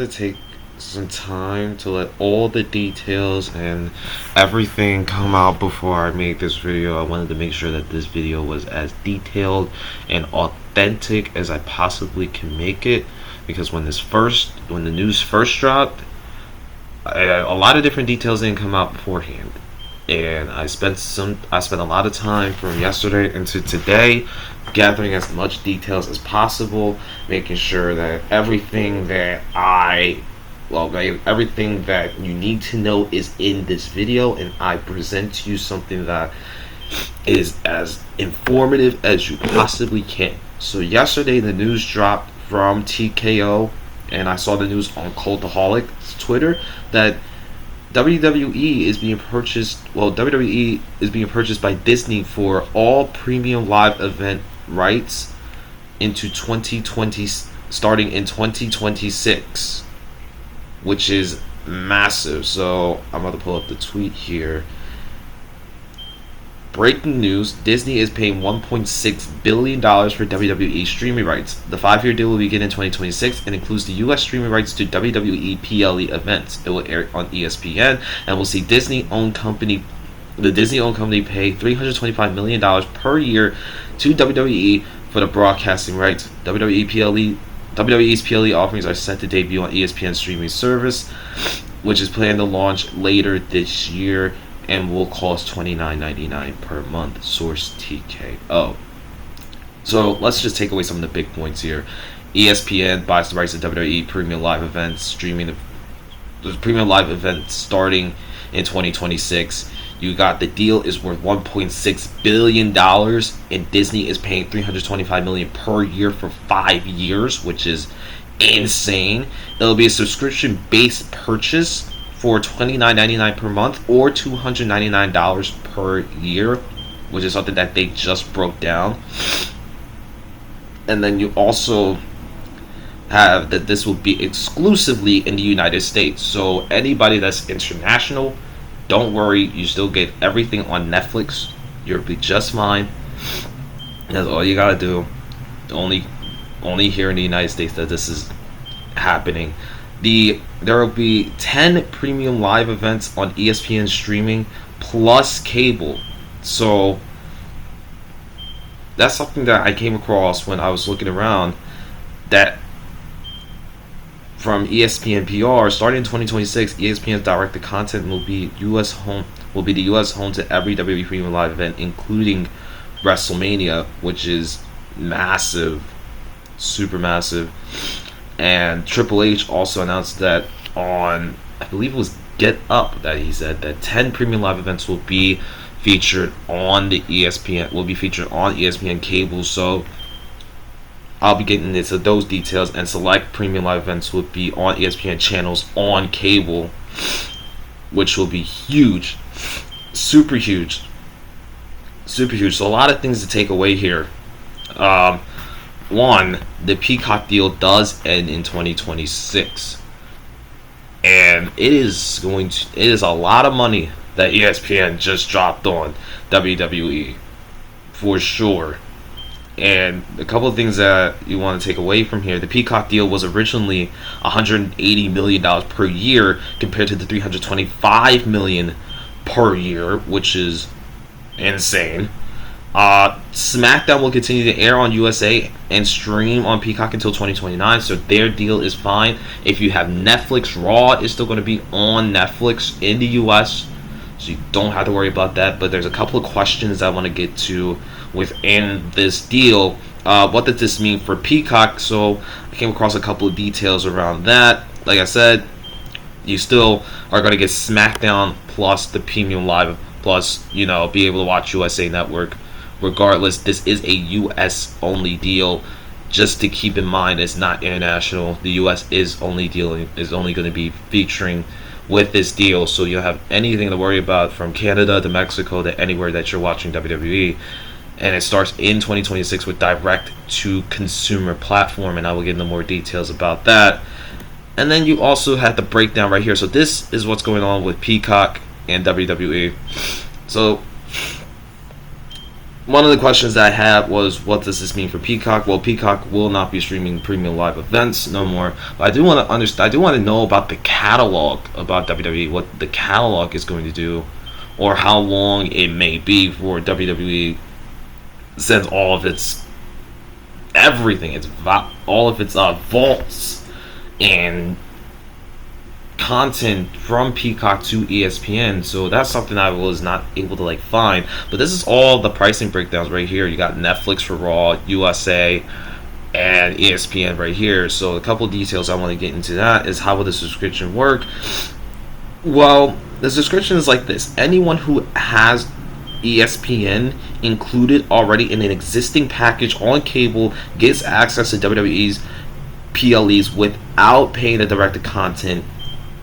to take some time to let all the details and everything come out before I make this video. I wanted to make sure that this video was as detailed and authentic as I possibly can make it, because when the news first dropped, a lot of different details didn't come out beforehand, and I spent a lot of time from yesterday into today gathering as much details as possible, making sure that everything that you need to know is in this video, and I present to you something that is as informative as you possibly can. So yesterday the news dropped from TKO, and I saw the news on Cultaholic's Twitter that WWE is being purchased. Well, WWE is being purchased by Disney for all premium live event rights into 2020, starting in 2026, which is massive. So I'm about to pull up the tweet here. Breaking news: Disney is paying $1.6 billion for WWE streaming rights. The 5-year deal will begin in 2026 and includes the U.S. streaming rights to WWE PLE events. It will air on ESPN and will see the Disney-owned company pay $325 million per year to WWE for the broadcasting rights. WWE's PLE offerings are set to debut on ESPN's streaming service, which is planned to launch later this year and will cost $29.99 per month. Source TKO. So let's just take away some of the big points here. ESPN buys the rights to WWE premium live events, streaming the premium live events starting in 2026. You got the deal is worth $1.6 billion, and Disney is paying $325 million per year for 5 years, which is insane. It'll be a subscription-based purchase for $29.99 per month or $299 per year, which is something that they just broke down. And then you also have that this will be exclusively in the United States. So anybody that's international, don't worry, you still get everything on Netflix. You'll be just fine. That's all you gotta do. Only here in the United States that this is happening. There will be 10 premium live events on ESPN streaming plus cable. So that's something that I came across when I was looking around, that from ESPN PR, starting in 2026, ESPN's directed content will be the U.S. home to every WWE premium live event, including WrestleMania, which is massive, super massive. And Triple H also announced that on, I believe it was Get Up, that he said that 10 premium live events will be featured on ESPN cable. So I'll be getting into those details, and select premium live events will be on ESPN channels on cable, which will be huge, super huge. So a lot of things to take away here. One, the Peacock deal does end in 2026, and it is a lot of money that ESPN just dropped on WWE, for sure. And a couple of things that you want to take away from here: the Peacock deal was originally $180 million per year, compared to the $325 million per year, which is insane. SmackDown will continue to air on USA and stream on Peacock until 2029, so their deal is fine. If you have Netflix, Raw is still going to be on Netflix in the US, so you don't have to worry about that. But there's a couple of questions I want to get to within this deal. What does this mean for Peacock? So I came across a couple of details around that. Like I said, you still are going to get SmackDown plus the premium live, plus be able to watch USA Network. Regardless, this is a U.S. only deal. Just to keep in mind, it's not international. The U.S. is only going to be featuring with this deal, so you don't have anything to worry about from Canada to Mexico to anywhere that you're watching WWE. And it starts in 2026 with direct to consumer platform, and I will get into more details about that. And then you also have the breakdown right here. So this is what's going on with Peacock and WWE. So one of the questions that I had was, what does this mean for Peacock? Well, Peacock will not be streaming premium live events no more. But I do want to understand. I do want to know about the catalog about WWE. What the catalog is going to do, or how long it may be for WWE sends all of its everything, all of its vaults and content from Peacock to ESPN. So that's something I was not able to find. But this is all the pricing breakdowns right here. You got Netflix for Raw, USA, and ESPN right here. So a couple of details I want to get into that is, how will the subscription work? Well, the subscription is like this. Anyone who has ESPN included already in an existing package on cable gets access to WWE's PLEs without paying the directed content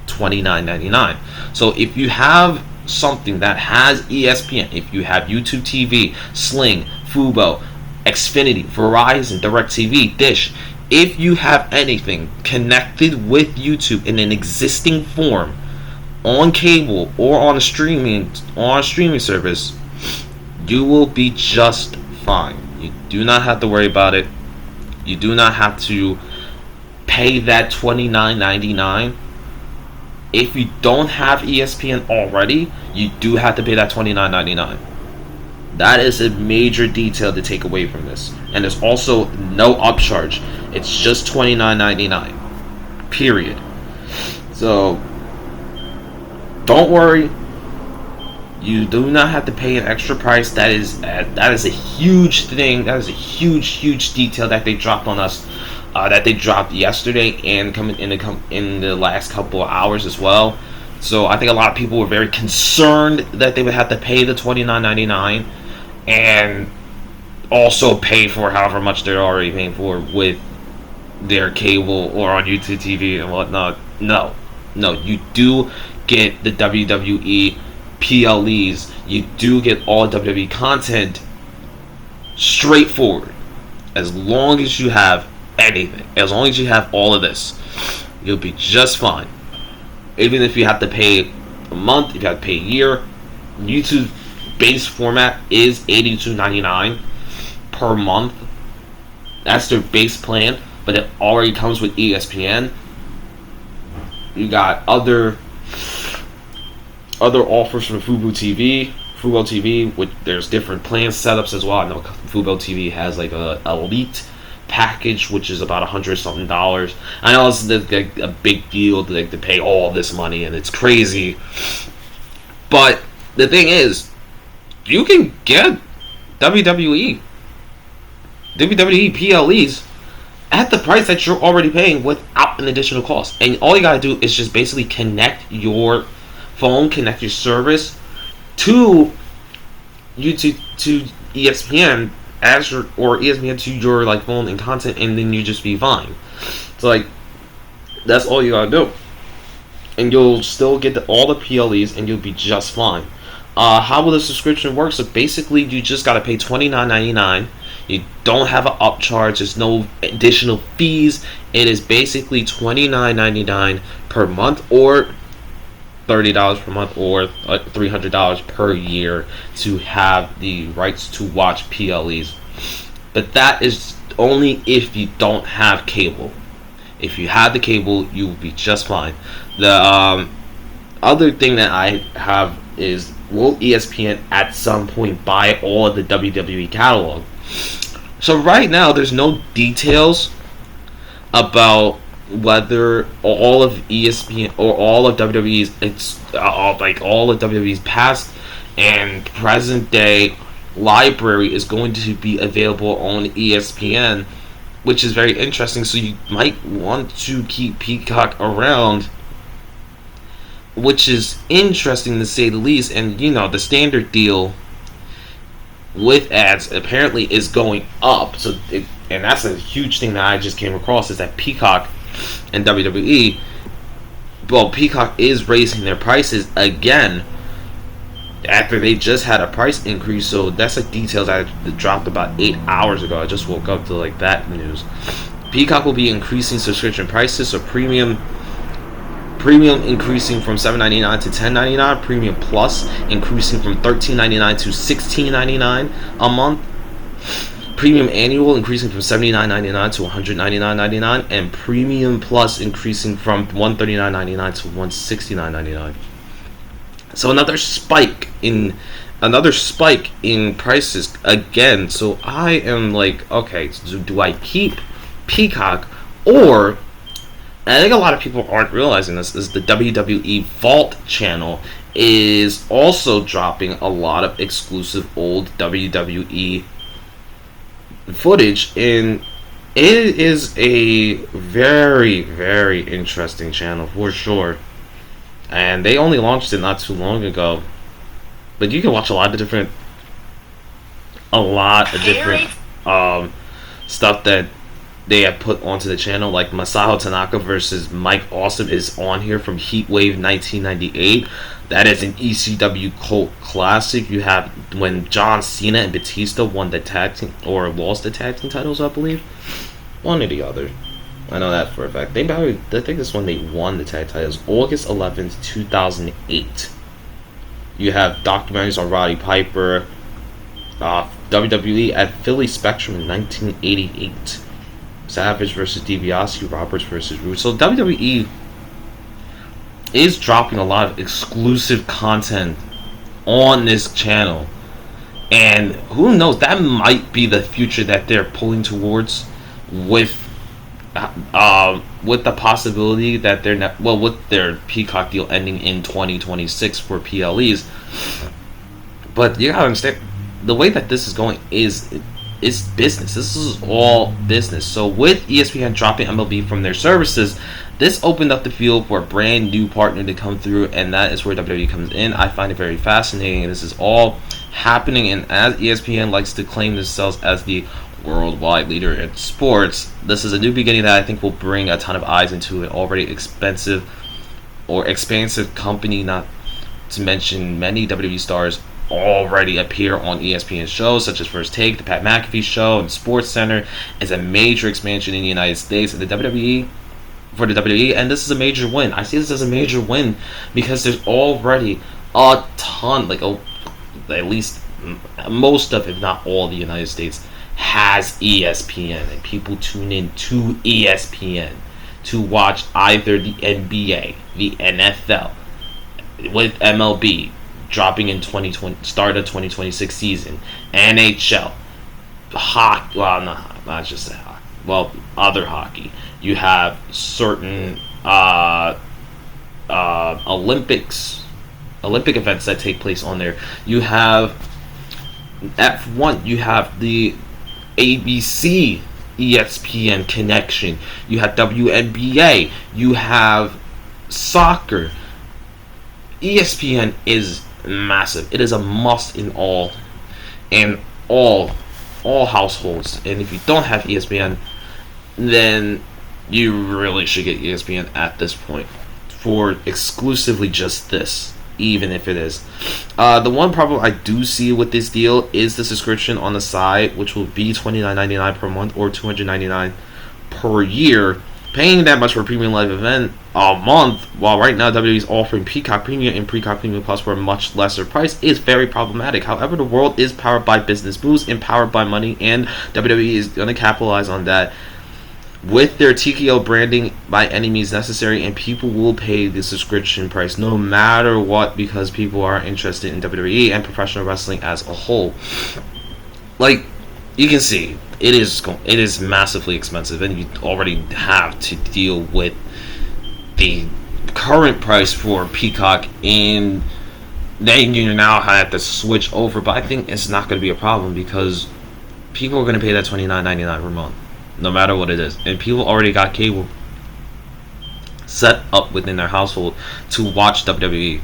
$29.99. So if you have something that has ESPN, if you have YouTube TV, Sling, Fubo, Xfinity, Verizon, DirecTV, Dish, if you have anything connected with YouTube in an existing form on cable or on a streaming service, you will be just fine. You do not have to worry about it. You do not have to pay that $29.99. If you don't have ESPN already, you do have to pay that $29.99. That is a major detail to take away from this. And there's also no upcharge. It's just $29.99. Period. So don't worry. You do not have to pay an extra price. That is a huge thing. That is a huge detail that they dropped on us. That they dropped yesterday and coming in the last couple of hours as well. So I think a lot of people were very concerned that they would have to pay the $29.99 and also pay for however much they're already paying for with their cable or on YouTube TV and whatnot. No, you do get the WWE PLEs. You do get all WWE content straightforward. As long as you have anything, as long as you have all of this, you'll be just fine. Even if you have to pay a month, if you have to pay a year, YouTube base format is $82.99 per month. That's their base plan, but it already comes with ESPN. You got other offers from Fubo TV, which there's different plan setups as well. I know Fubo TV has like a elite package, which is about $100 something. I know it's like a big deal to pay all this money, and it's crazy. But the thing is, you can get WWE PLEs at the price that you're already paying without an additional cost. And all you gotta do is just basically connect your phone, connect your service to YouTube, to ESPN or ESPN to your phone and content, and then you just be fine. So that's all you gotta do, and you'll still get all the PLEs, and you'll be just fine. How will the subscription work? So basically, you just gotta pay $29.99. You don't have an upcharge. There's no additional fees. It is basically $29.99 per month, or $30 per month, or $300 per year to have the rights to watch PLEs. But that is only if you don't have cable. If you have the cable, you will be just fine. The other thing that I have is, will ESPN at some point buy all of the WWE catalog? So right now, there's no details about whether all of ESPN or all of WWE's all of WWE's past and present day library is going to be available on ESPN, which is very interesting. So you might want to keep Peacock around, which is interesting to say the least. And the standard deal with ads apparently is going up. And that's a huge thing that I just came across, is that Peacock and WWE, well, Peacock is raising their prices again after they just had a price increase. So that's details that dropped about 8 hours ago. I just woke up to that news. Peacock will be increasing subscription prices, so premium Premium increasing from $7.99 to $10.99. Premium Plus increasing from $13.99 to $16.99 a month. Premium Annual increasing from $79.99 to $199.99, and Premium Plus increasing from $139.99 to $169.99. So another spike in prices again. So I am like, okay, so do I keep Peacock, or, and I think a lot of people aren't realizing this, is the WWE Vault channel is also dropping a lot of exclusive old WWE footage, and it is a very, very interesting channel for sure. And they only launched it not too long ago, but you can watch a lot of different stuff that they have put onto the channel, like Masato Tanaka versus Mike Awesome is on here from Heatwave 1998. That is an ECW cult classic. You have when John Cena and Batista won the tag team, or lost the tag team titles, I believe. One or the other. I know that for a fact. I think this one they won the tag titles. August 11th, 2008. You have documentaries on Roddy Piper, WWE at Philly Spectrum in 1988. Savage versus DiBiase, Roberts versus Rude. So WWE is dropping a lot of exclusive content on this channel, and who knows, that might be the future that they're pulling towards with the possibility that they're not, well, with their Peacock deal ending in 2026 for PLEs. But you gotta understand, the way that this is going is business. This is all business. So with ESPN dropping MLB from their services, this opened up the field for a brand new partner to come through, and that is where WWE comes in. I find it very fascinating. This is all happening, and as ESPN likes to claim themselves as the worldwide leader in sports, this is a new beginning that I think will bring a ton of eyes into an already expensive or expansive company, not to mention many WWE stars already appear on ESPN shows such as First Take, the Pat McAfee Show, and Sports Center. Is a major expansion in the United States and the WWE for the WWE, and this is a major win. I see this as a major win because there's already a ton, like at least most of, if not all, the United States has ESPN, and people tune in to ESPN to watch either the NBA, the NFL, with MLB dropping in 2020, start of 2026 season, NHL, hockey, well, not just that hockey, well, other hockey. You have certain Olympic events that take place on there. You have F1. You have the ABC ESPN connection. You have WNBA. You have soccer. ESPN is massive. It is a must in all households. And if you don't have ESPN, then you really should get ESPN at this point for exclusively just this, even if it is. The one problem I do see with this deal is the subscription on the side, which will be $29.99 per month or $299 per year. Paying that much for a premium live event a month, while right now WWE is offering Peacock Premium and Peacock Premium Plus for a much lesser price, is very problematic. However, the world is powered by business moves and powered by money, and WWE is going to capitalize on that with their TKO branding by any means necessary, and people will pay the subscription price no matter what, because people are interested in WWE and professional wrestling as a whole. Like, you can see, it is massively expensive, and you already have to deal with the current price for Peacock, and then you now have to switch over. But I think it's not going to be a problem because people are going to pay that $29.99 per month, no matter what it is, and people already got cable set up within their household to watch WWE.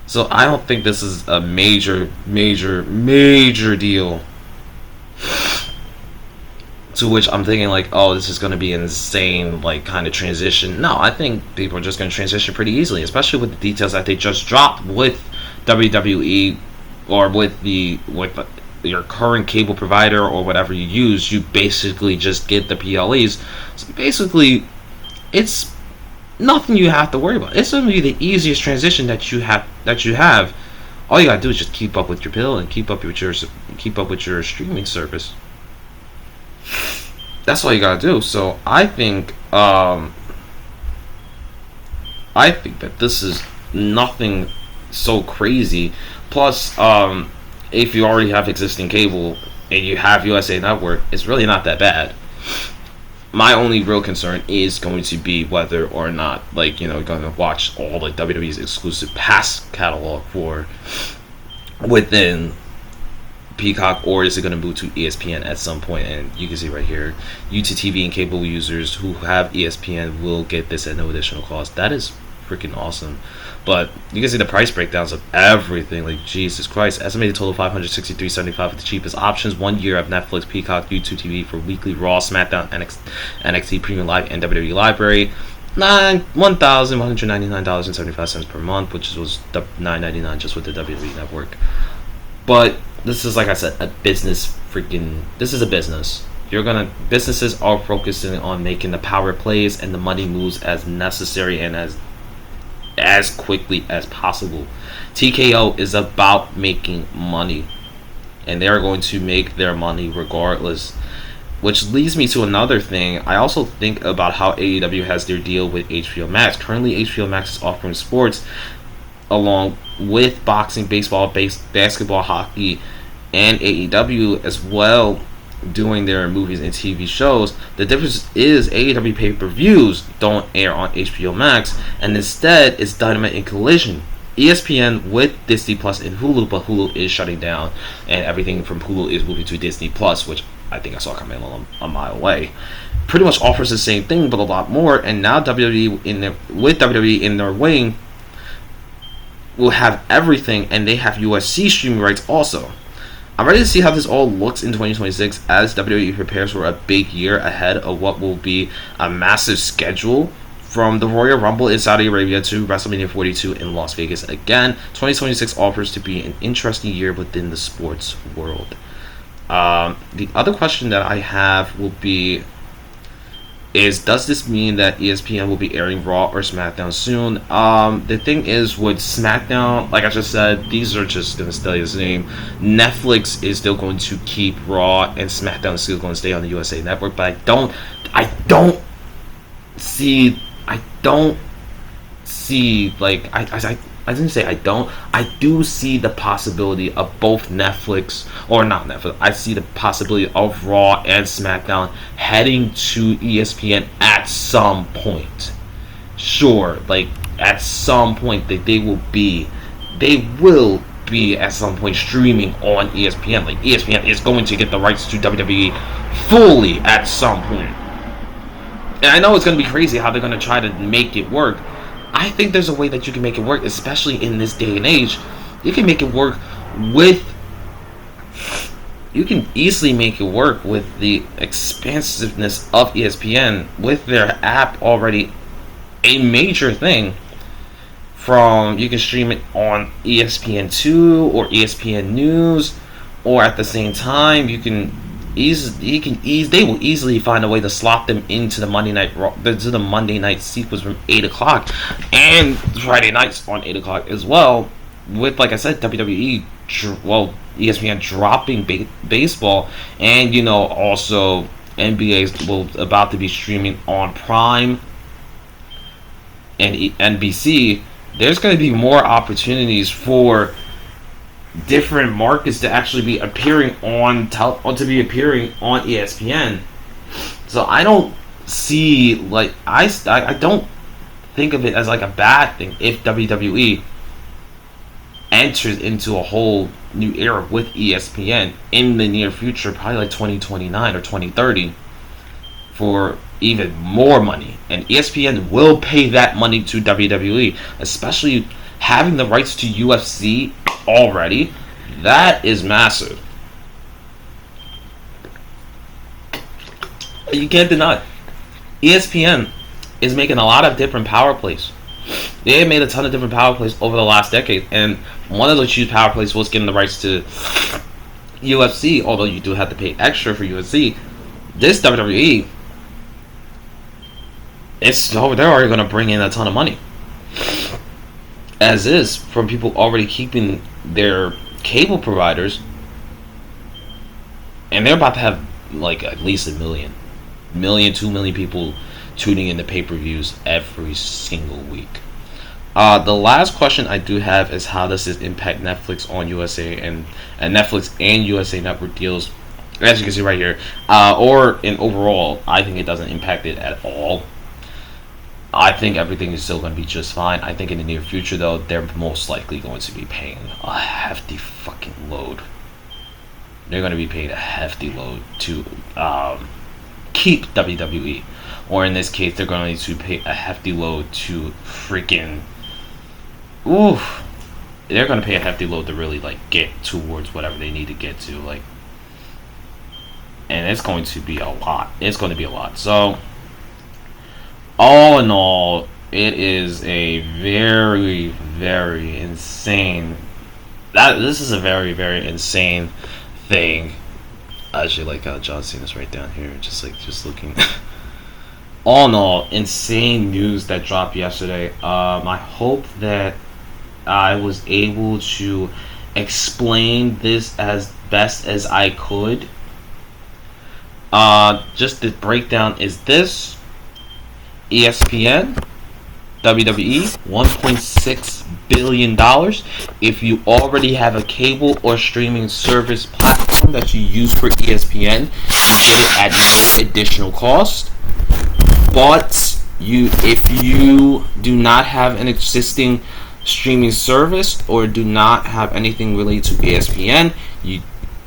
So I don't think this is a major deal. To which I'm thinking like, oh, this is going to be an insane like kind of transition. No, I think people are just going to transition pretty easily, especially with the details that they just dropped with WWE or with your current cable provider or whatever you use. You basically just get the PLEs. So basically, it's nothing you have to worry about. It's going to be the easiest transition that you have. All you gotta do is just keep up with your bill and keep up with your streaming service. That's all you gotta do. So I think that this is nothing so crazy. Plus, if you already have existing cable and you have USA Network, it's really not that bad. My only real concern is going to be whether or not, like, you're going to watch all the WWE's exclusive past catalog within Peacock, or is it going to move to ESPN at some point? And you can see right here, YouTube TV and cable users who have ESPN will get this at no additional cost. That is freaking awesome. But you can see the price breakdowns of everything. Like, Jesus Christ, estimated total $563.75 for the cheapest options. 1 year of Netflix, Peacock, YouTube TV for weekly Raw, SmackDown, NXT Premium Live, and WWE Library. $1,199.75 per month, which was $9.99 just with the WWE Network. But this is, like I said, a business. This is a business. Businesses are focusing on making the power plays and the money moves as necessary and as quickly as possible. TKO is about making money, and they are going to make their money regardless. Which leads me to another thing. I also think about how AEW has their deal with HBO Max. Currently, HBO Max is offering sports along with boxing, baseball, basketball, hockey, and AEW as well, doing their movies and TV shows. The difference is AEW pay-per-views don't air on HBO Max, and instead it's Dynamite and Collision. ESPN with Disney Plus and Hulu, but Hulu is shutting down, and everything from Hulu is moving to Disney Plus, which I think I saw coming a mile away. Pretty much offers the same thing, but a lot more. And now WWE with WWE in their wing will have everything, and they have USC streaming rights also. I'm ready to see how this all looks in 2026 as WWE prepares for a big year ahead of what will be a massive schedule, from the Royal Rumble in Saudi Arabia to WrestleMania 42 in Las Vegas again. 2026 offers to be an interesting year within the sports world. The other question that I have is does this mean that ESPN will be airing Raw or SmackDown soon? The thing is, with SmackDown, like I just said, these are just going to stay the same. Netflix is still going to keep Raw, and SmackDown is still going to stay on the USA Network, but I don't see, like, I didn't say I don't. I do see the possibility of both Netflix, or not Netflix, I see the possibility of Raw and SmackDown heading to ESPN at some point. Sure, like, at some point that they will be at some point streaming on ESPN. Like, ESPN is going to get the rights to WWE fully at some point. And I know it's going to be crazy how they're going to try to make it work. I think there's a way that you can make it work, especially in this day and age. You can easily make it work with the expansiveness of ESPN, with their app already a major thing. You can stream it on ESPN2 or ESPN News, or at the same time they will easily find a way to slot them into the Monday night sequence from 8 o'clock and Friday nights on 8 o'clock as well, with, like I said, ESPN dropping baseball, and also NBA about to be streaming on Prime and NBC. There's going to be more opportunities for different markets to actually be appearing on ESPN. So I don't see, like, I don't think of it as like a bad thing if WWE enters into a whole new era with ESPN in the near future, probably like 2029 or 2030, for even more money. And ESPN will pay that money to WWE, especially having the rights to UFC already. That is massive. You can't deny it. ESPN is making a lot of different power plays. They have made a ton of different power plays over the last decade, and one of those huge power plays was getting the rights to UFC, although you do have to pay extra for UFC. This WWE they're already going to bring in a ton of money, as is from people already keeping their cable providers, and they're about to have like at least a million, 2 million people tuning in to pay-per-views every single week. The last question I do have is, how does this impact Netflix on USA and Netflix and USA Network deals? As you can see right here, or in overall, I think it doesn't impact it at all. I think everything is still going to be just fine. I think in the near future, though, they're most likely going to be paying a hefty fucking load. They're going to be paid a hefty load to keep WWE. Or in this case, they're going to pay a hefty load to freaking... Oof. They're going to pay a hefty load to really, like, get towards whatever they need to get to, like... And it's going to be a lot. It's going to be a lot. So... all in all, it is a very, very insane... This is a very, very insane thing. I actually like how John Cena's right down here, just looking. All in all, insane news that dropped yesterday. I hope that I was able to explain this as best as I could. Just the breakdown is this: ESPN, WWE, $1.6 billion. If you already have a cable or streaming service platform that you use for ESPN, you get it at no additional cost. But if you do not have an existing streaming service or do not have anything related to ESPN,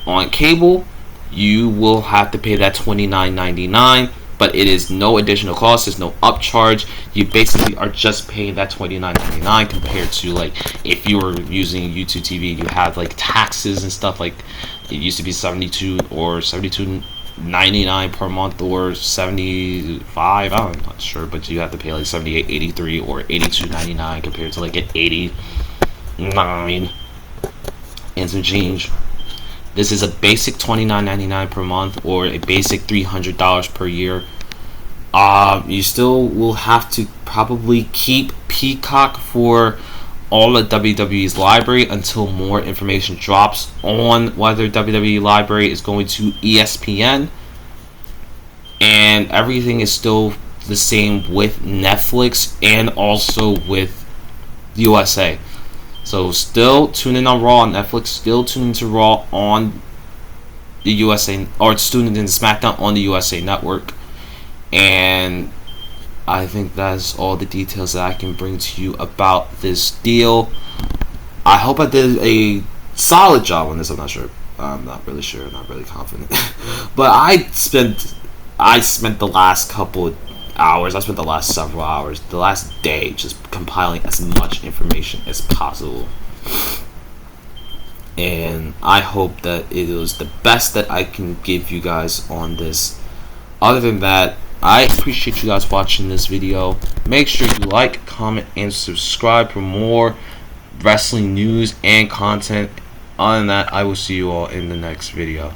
on cable, you will have to pay that $29.99. But it is no additional cost. There's no upcharge. You basically are just paying that $29.99 compared to, like, if you were using YouTube TV, you have like taxes and stuff. Like, it used to be $72 or $72.99 per month, or $75. I'm not sure, but you have to pay like $78, $83, or $82.99 compared to like an $89 and some change. This is a basic $29.99 per month, or a basic $300 per year. You still will have to probably keep Peacock for all of WWE's library until more information drops on whether WWE library is going to ESPN. And everything is still the same with Netflix and also with USA. So still tune in on Raw on Netflix, still tune into Raw on the USA, or tune in to SmackDown on the USA Network. And I think that's all the details that I can bring to you about this deal. I hope I did a solid job on this. I'm not sure. I'm not really sure. I'm not really confident. But I spent the last couple of hours, I spent the last several hours, the last day, just compiling as much information as possible. And I hope that it was the best that I can give you guys on this. Other than that, I appreciate you guys watching this video. Make sure you like, comment, and subscribe for more wrestling news and content. Other than that, I will see you all in the next video.